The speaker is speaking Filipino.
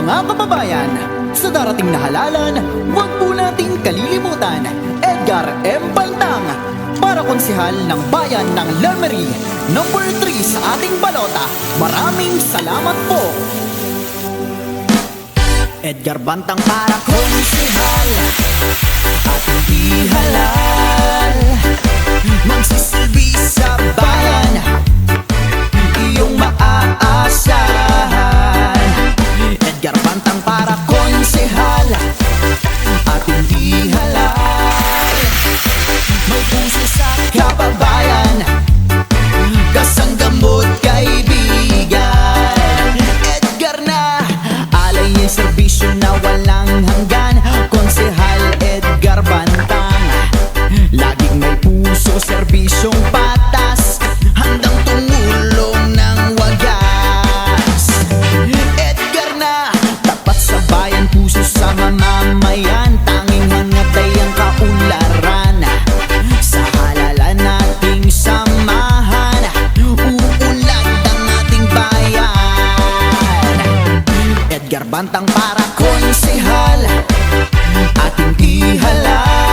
Mga kababayan, sa darating na halalan, huwag po nating kalilimutan Edgar M. Bantang para konsehal ng bayan ng Lemery, number 3 sa ating balota. Maraming salamat po. Edgar Bantang para konsehal at hindi halal, magsisilbi sa bayan, iyong maaasahan. Edgar Bantang para konsehal at hindi halal, may puso sa kababayan, kasanggamot kaibigan. Edgar na, alay yung serbisyo na walang hanggan. Konsehal Edgar Bantang, laging may puso, serbisyong patas, handang tumulong ng wagas. Edgar na, tapat sa bayan, puso sa mamamayan, tanging hangat ay ang kaunlaran. Sa halalan nating samahan, uunlad ang ating bayan. Edgar Bantang para konsehal at hindi halal,